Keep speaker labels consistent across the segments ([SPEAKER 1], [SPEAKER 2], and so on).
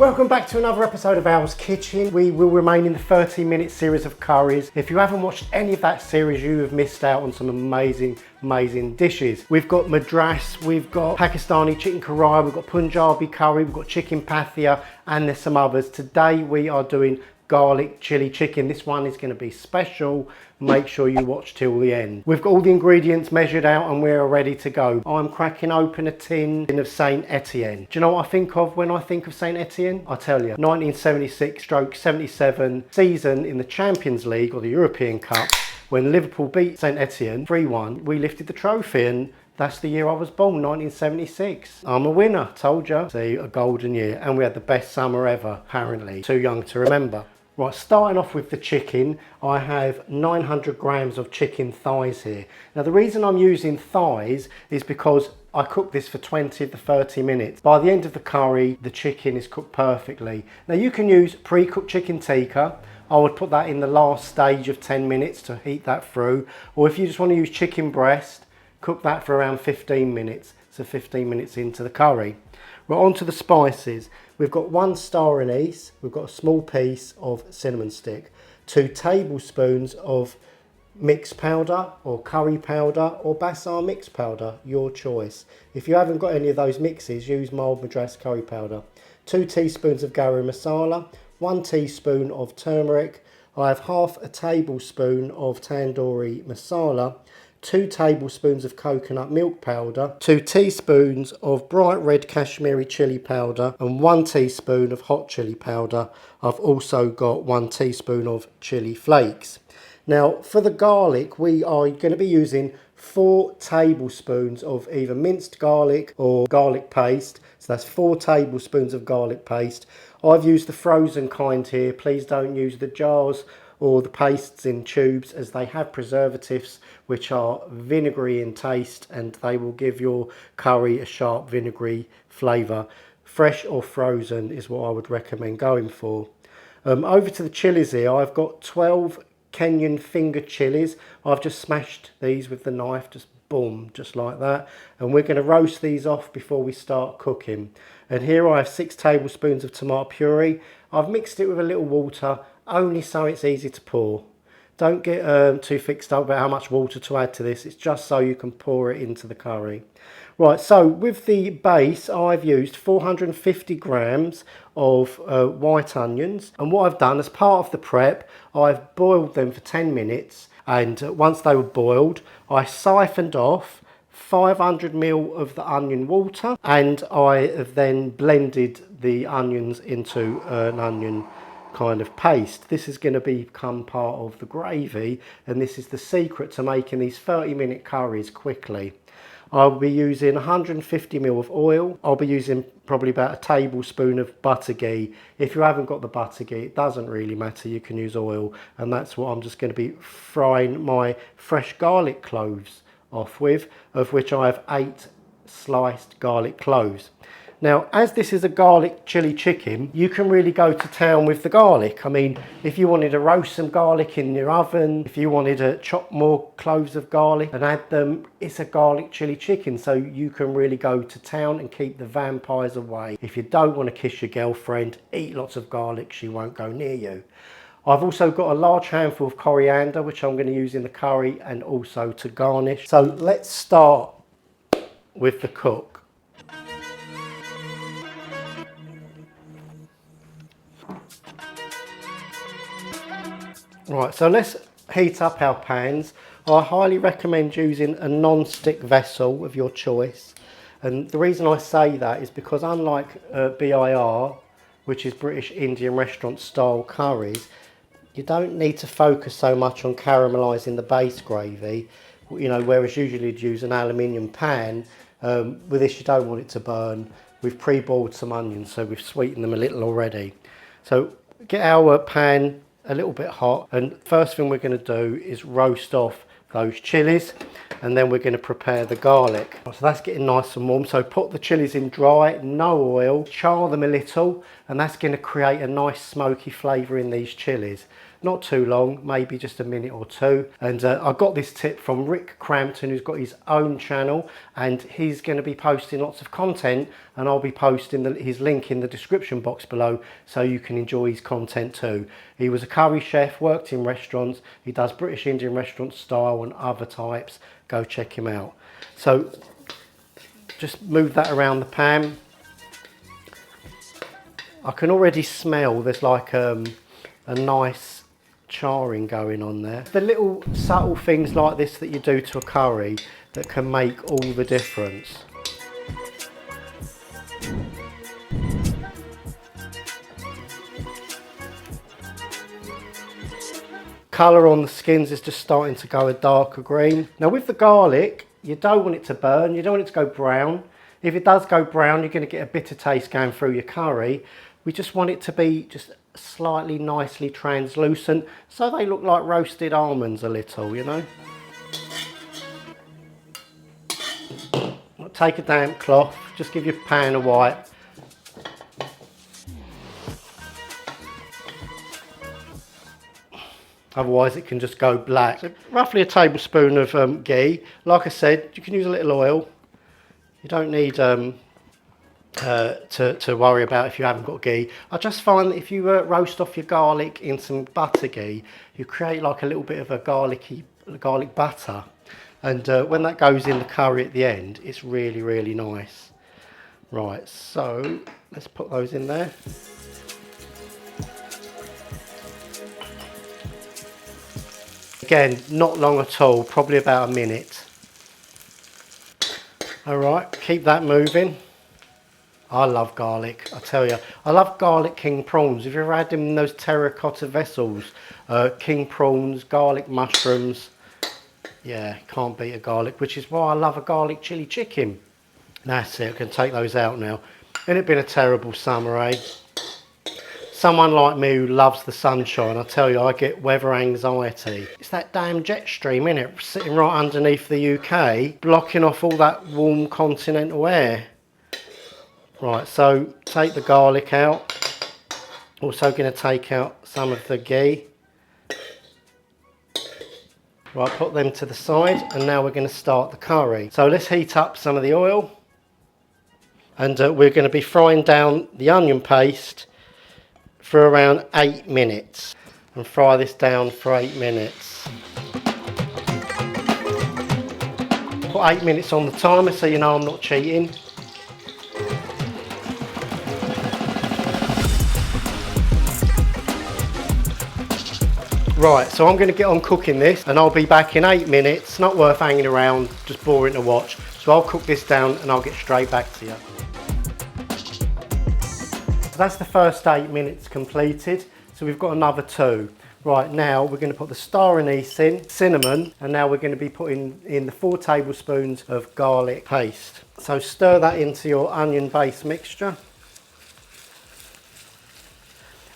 [SPEAKER 1] Welcome back to another episode of Al's Kitchen. We will remain in the 30-minute series of curries. If you haven't watched any of that series, you have missed out on some amazing dishes. We've got Madras, we've got Pakistani chicken karai, we've got Punjabi curry, we've got chicken pathia, and there's some others. Today we are doing garlic chili chicken. This one is going to be special. Make sure you watch till the end. We've got all the ingredients measured out and we're ready to go. I'm cracking open a tin of Saint Etienne. Do you know what I think of when I think of Saint Etienne? I tell you, 1976/77 season in the Champions League or the European Cup, when Liverpool beat Saint Etienne 3-1, we lifted the trophy, and that's the year I was born, 1976. I'm a winner, told you. See, a golden year, and we had the best summer ever, apparently. Too young to remember. Right, starting off with the chicken, I have 900 grams of chicken thighs here. Now the reason I'm using thighs is because I cook this for 20 to 30 minutes. By the end of the curry, the chicken is cooked perfectly. Now you can use pre-cooked chicken tikka. I would put that in the last stage of 10 minutes to heat that through. Or if you just want to use chicken breast, cook that for around 15 minutes. So 15 minutes into the curry. Right, on to the spices. We've got 1 star anise, we've got a small piece of cinnamon stick, 2 tablespoons of mixed powder or curry powder or basar mixed powder, your choice. If you haven't got any of those mixes, use mild Madras curry powder. 2 teaspoons of garam masala, 1 teaspoon of turmeric. I have half a tablespoon of tandoori masala, 2 tablespoons of coconut milk powder, 2 teaspoons of bright red Kashmiri chili powder, and 1 teaspoon of hot chili powder. I've also got 1 teaspoon of chili flakes. Now for the garlic, we are going to be using 4 tablespoons of either minced garlic or garlic paste. So that's 4 tablespoons of garlic paste. I've used the frozen kind here. Please don't use the jars or the pastes in tubes, as they have preservatives which are vinegary in taste, and they will give your curry a sharp vinegary flavour. Fresh or frozen is what I would recommend going for. Over to the chilies here. I've got 12 Kenyan finger chilies. I've just smashed these with the knife, just boom, just like that, and we're going to roast these off before we start cooking. And here I have 6 tablespoons of tomato puree. I've mixed it with a little water, only so it's easy to pour. Don't get too fixed up about how much water to add to this. It's just so you can pour it into the curry. Right, so with the base, I've used 450 grams of white onions. And what I've done as part of the prep, I've boiled them for 10 minutes. And once they were boiled, I siphoned off 500 ml of the onion water. And I have then blended the onions into an onion kind of paste. This is going to become part of the gravy, and this is the secret to making these 30-minute curries quickly. I'll be using 150 ml of oil. I'll be using probably about a tablespoon of butter ghee. If you haven't got the butter ghee, it doesn't really matter, you can use oil, and that's what I'm just going to be frying my fresh garlic cloves off with, of which I have 8 sliced garlic cloves. Now, as this is a garlic chili chicken, you can really go to town with the garlic. I mean, if you wanted to roast some garlic in your oven, if you wanted to chop more cloves of garlic and add them, it's a garlic chili chicken. So you can really go to town and keep the vampires away. If you don't want to kiss your girlfriend, eat lots of garlic, she won't go near you. I've also got a large handful of coriander, which I'm going to use in the curry and also to garnish. So let's start with the cook. Right, so let's heat up our pans. I highly recommend using a non-stick vessel of your choice. And the reason I say that is because unlike BIR, which is British Indian restaurant style curries, you don't need to focus so much on caramelising the base gravy, you know, whereas usually you'd use an aluminium pan. With this you don't want it to burn. We've pre-boiled some onions, so we've sweetened them a little already. So get our pan a little bit hot, and first thing we're going to do is roast off those chilies, and then we're going to prepare the garlic. So that's getting nice and warm, so put the chilies in dry, no oil, char them a little, and that's going to create a nice smoky flavour in these chilies. not too long, maybe just a minute or two. And I got this tip from Rick Crampton, who's got his own channel, and he's going to be posting lots of content, and I'll be posting his link in the description box below so you can enjoy his content too. He was a curry chef, worked in restaurants, he does British Indian restaurant style and other types. Go check him out. So just move that around the pan. I can already smell there's like a nice charring going on there. The little subtle things like this that you do to a curry that can make all the difference. Colour on the skins is just starting to go a darker green. Now with the garlic, you don't want it to burn, you don't want it to go brown. If it does go brown, you're going to get a bitter taste going through your curry. We just want it to be just slightly nicely translucent, so they look like roasted almonds a little, you know. Take a damp cloth, just give your pan a wipe. Otherwise it can just go black. So roughly a tablespoon of ghee. Like I said, you can use a little oil. You don't need to worry about if you haven't got ghee. I just find that if you roast off your garlic in some butter ghee, you create like a little bit of a garlic butter. And when that goes in the curry at the end, it's really, really nice. Right, so let's put those in there. Again, not long at all, probably about a minute. All right, keep that moving. I love garlic, I tell you. I love garlic king prawns. Have you ever had them in those terracotta vessels? King prawns, garlic mushrooms. Yeah, can't beat a garlic, which is why I love a garlic chili chicken. That's it, I can take those out now. Ain't it been a terrible summer, eh? Someone like me who loves the sunshine, I tell you, I get weather anxiety. It's that damn jet stream, innit? Sitting right underneath the UK, blocking off all that warm continental air. Right, so take the garlic out. Also going to take out some of the ghee. Right, put them to the side, and now we're going to start the curry. So let's heat up some of the oil. And we're going to be frying down the onion paste for around 8 minutes. And fry this down for 8 minutes. Put 8 minutes on the timer so you know I'm not cheating. Right, so I'm going to get on cooking this and I'll be back in 8 minutes. Not worth hanging around, just boring to watch. So I'll cook this down and I'll get straight back to you. So that's the first 8 minutes completed. So we've got another 2. Right, now we're going to put the star anise in, cinnamon, and now we're going to be putting in the 4 tablespoons of garlic paste. So stir that into your onion based mixture.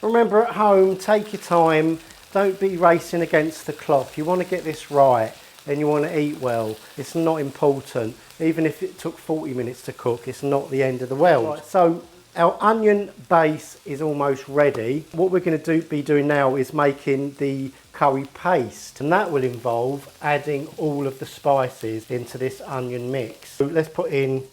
[SPEAKER 1] Remember, at home, take your time. Don't be racing against the clock. You want to get this right and you want to eat well. It's not important. Even if it took 40 minutes to cook, it's not the end of the world. Right, so our onion base is almost ready. What we're going to be doing now is making the curry paste, and that will involve adding all of the spices into this onion mix. So let's put in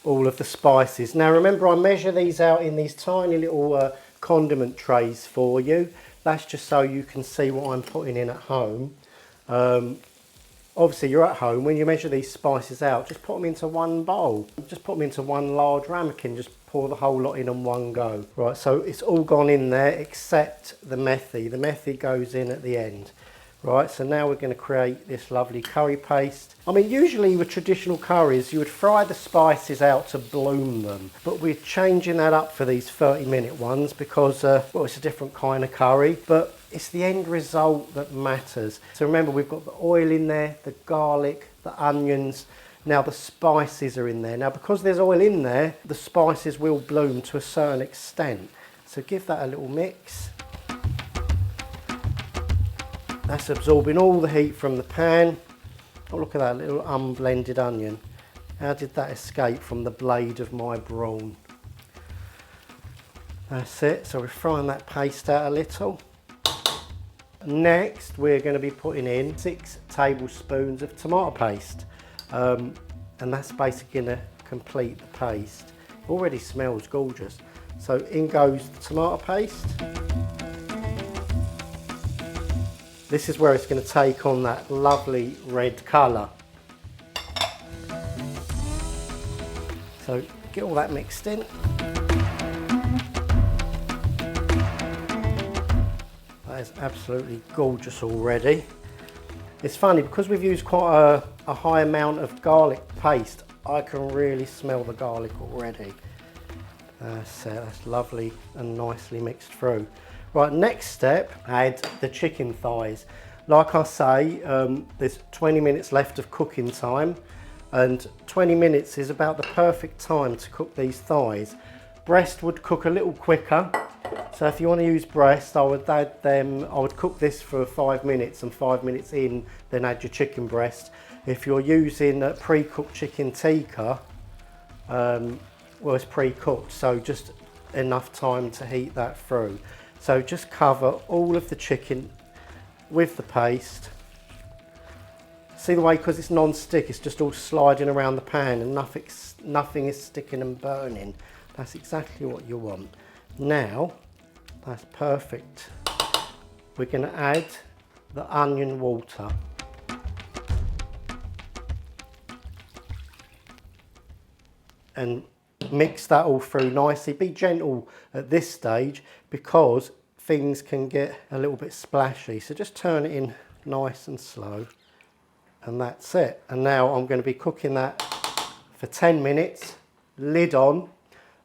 [SPEAKER 1] all of the spices. Now remember, I measure these out in these tiny little condiment trays for you. That's just so you can see what I'm putting in at home. Obviously you're at home, when you measure these spices out, just put them into one bowl. Just put them into one large ramekin, just pour the whole lot in on one go. Right, so it's all gone in there except the methi. The methi goes in at the end. Right, so now we're going to create this lovely curry paste. I mean, usually with traditional curries, you would fry the spices out to bloom them. But we're changing that up for these 30-minute ones because, well, it's a different kind of curry. But it's the end result that matters. So remember, we've got the oil in there, the garlic, the onions. Now the spices are in there. Now because there's oil in there, the spices will bloom to a certain extent. So give that a little mix. That's absorbing all the heat from the pan. Oh, look at that little unblended onion. How did that escape from the blade of my brawn? That's it. So we're frying that paste out a little. Next, we're going to be putting in 6 tablespoons of tomato paste. And that's basically going to complete the paste. Already smells gorgeous. So in goes the tomato paste. This is where it's going to take on that lovely red colour. So get all that mixed in. That is absolutely gorgeous already. It's funny, because we've used quite a high amount of garlic paste, I can really smell the garlic already. That's lovely and nicely mixed through. Right, next step, add the chicken thighs. Like I say, there's 20 minutes left of cooking time, and 20 minutes is about the perfect time to cook these thighs. Breast would cook a little quicker, so if you want to use breast, I would cook this for 5 minutes, and 5 minutes in, then add your chicken breast. If you're using pre-cooked chicken tikka, well, it's pre-cooked, so just enough time to heat that through. So just cover all of the chicken with the paste. See the way, because it's non-stick, it's just all sliding around the pan and nothing is sticking and burning. That's exactly what you want. Now, that's perfect. We're going to add the onion water. And mix that all through nicely. Be gentle at this stage because things can get a little bit splashy. So just turn it in nice and slow. And that's it. And now I'm going to be cooking that for 10 minutes, lid on.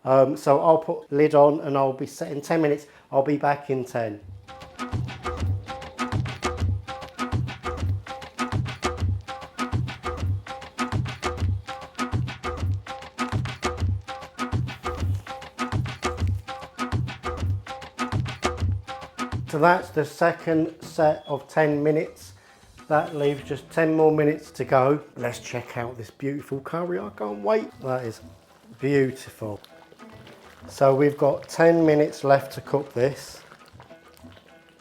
[SPEAKER 1] So I'll put lid on and I'll be set in 10 minutes. I'll be back in 10. So that's the second set of 10 minutes. That leaves just 10 more minutes to go. Let's check out this beautiful curry. I can't wait. That is beautiful. So we've got 10 minutes left to cook this.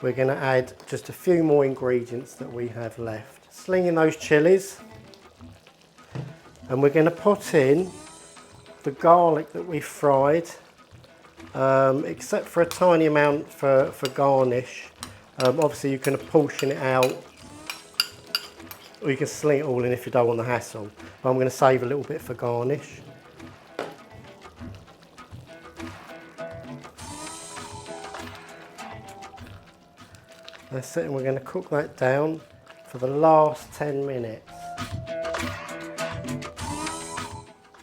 [SPEAKER 1] We're going to add just a few more ingredients that we have left. Sling in those chilies. And we're going to put in the garlic that we fried. Except for a tiny amount for garnish. Obviously you can portion it out, or you can sling it all in if you don't want the hassle, but I'm going to save a little bit for garnish. That's it, and we're going to cook that down for the last 10 minutes.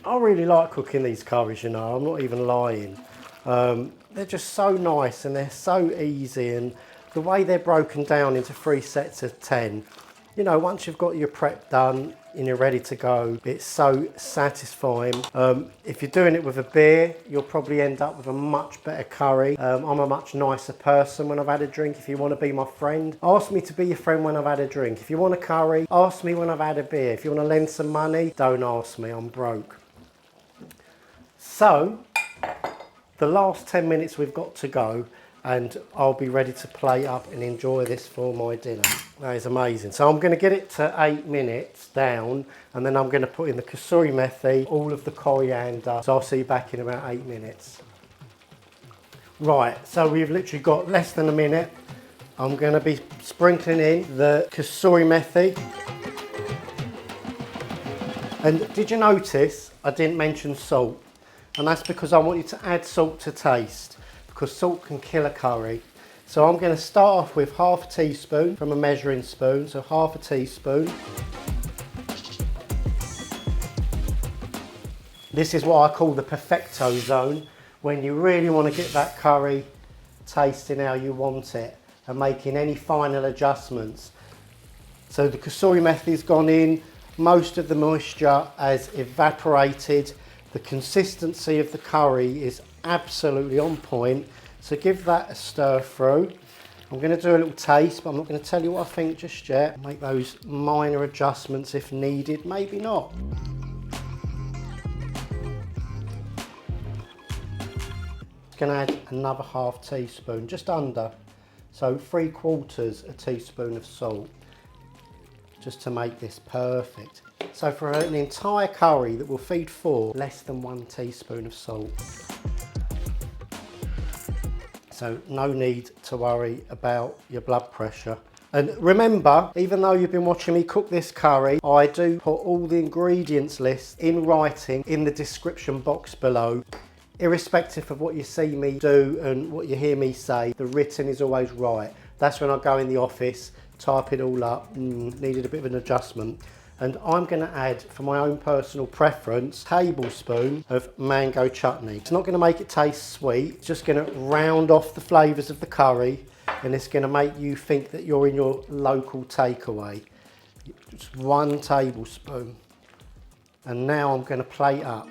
[SPEAKER 1] I really like cooking these curries, you know, I'm not even lying. They're just so nice and they're so easy, and the way they're broken down into 3 sets of 10, you know, once you've got your prep done and you're ready to go, it's so satisfying. If you're doing it with a beer, you'll probably end up with a much better curry. I'm a much nicer person when I've had a drink. If you want to be my friend, ask me to be your friend when I've had a drink. If you want a curry, ask me when I've had a beer. If you want to lend some money, don't ask me, I'm broke. So the last 10 minutes we've got to go, and I'll be ready to plate up and enjoy this for my dinner. That is amazing. So I'm going to get it to 8 minutes down, and then I'm going to put in the kasuri methi, all of the coriander. So I'll see you back in about 8 minutes. Right, so we've literally got less than a minute. I'm going to be sprinkling in the kasuri methi. And did you notice I didn't mention salt? And that's because I want you to add salt to taste, because salt can kill a curry. So I'm going to start off with half a teaspoon from a measuring spoon, so half a teaspoon. This is what I call the Perfecto Zone, when you really want to get that curry tasting how you want it and making any final adjustments. So the kasuri methi's gone in, most of the moisture has evaporated. The consistency of the curry is absolutely on point, so give that a stir through. I'm going to do a little taste, but I'm not going to tell you what I think just yet. Make those minor adjustments if needed, maybe not. Going to add another half teaspoon, just under, So 3/4 teaspoon of salt, just to make this perfect. So for an entire curry that will feed 4, less than 1 teaspoon of salt. So no need to worry about your blood pressure. And remember, even though you've been watching me cook this curry, I do put all the ingredients list in writing in the description box below. Irrespective of what you see me do and what you hear me say, the written is always right. That's when I go in the office, type it all up, needed a bit of an adjustment. And I'm going to add, for my own personal preference, a tablespoon of mango chutney. It's not going to make it taste sweet, it's just going to round off the flavours of the curry, and it's going to make you think that you're in your local takeaway. Just 1 tablespoon. And now I'm going to plate up.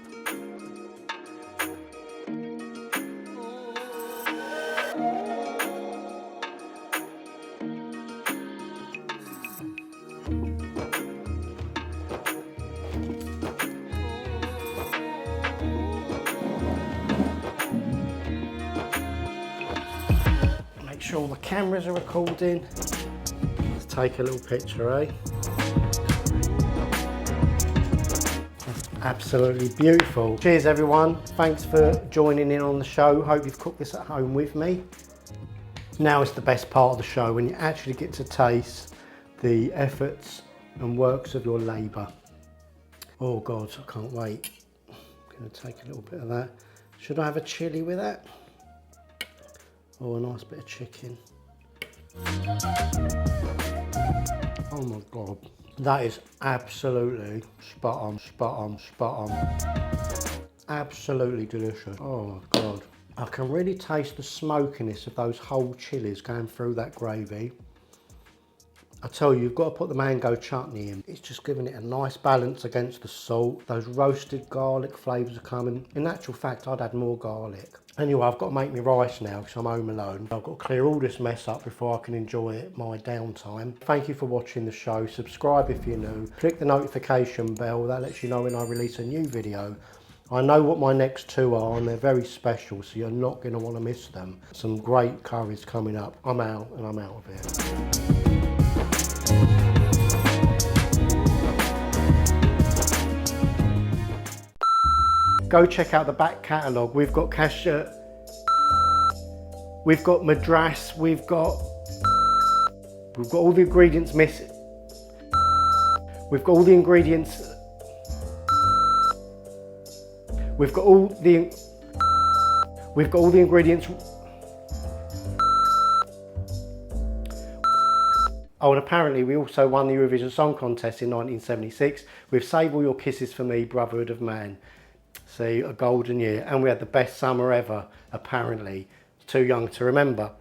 [SPEAKER 1] Make sure all the cameras are recording. Let's take a little picture, eh? That's absolutely beautiful. Cheers everyone. Thanks for joining in on the show. Hope you've cooked this at home with me. Now is the best part of the show, when you actually get to taste the efforts and works of your labour. Oh God, I can't wait. I'm going to take a little bit of that. Should I have a chilli with that? Oh, a nice bit of chicken. Oh my God. That is absolutely spot on, spot on, spot on. Absolutely delicious. Oh my God. I can really taste the smokiness of those whole chilies going through that gravy. I tell you, you've got to put the mango chutney in. It's just giving it a nice balance against the salt. Those roasted garlic flavours are coming. In actual fact, I'd add more garlic. Anyway, I've got to make me rice now because I'm home alone. I've got to clear all this mess up before I can enjoy my downtime. Thank you for watching the show. Subscribe if you're new. Click the notification bell. That lets you know when I release a new video. I know what my next 2 are, and they're very special, so you're not going to want to miss them. Some great curries coming up. I'm out, and I'm out of here. Go check out the back catalogue. We've got cashew, we've got madras, we've got all the ingredients missing. We've got all the ingredients. We've got all the ingredients. Oh, and apparently we also won the Eurovision Song Contest in 1976 with Save All Your Kisses for Me, Brotherhood of Man. See, a golden year. And we had the best summer ever, apparently. Too young to remember.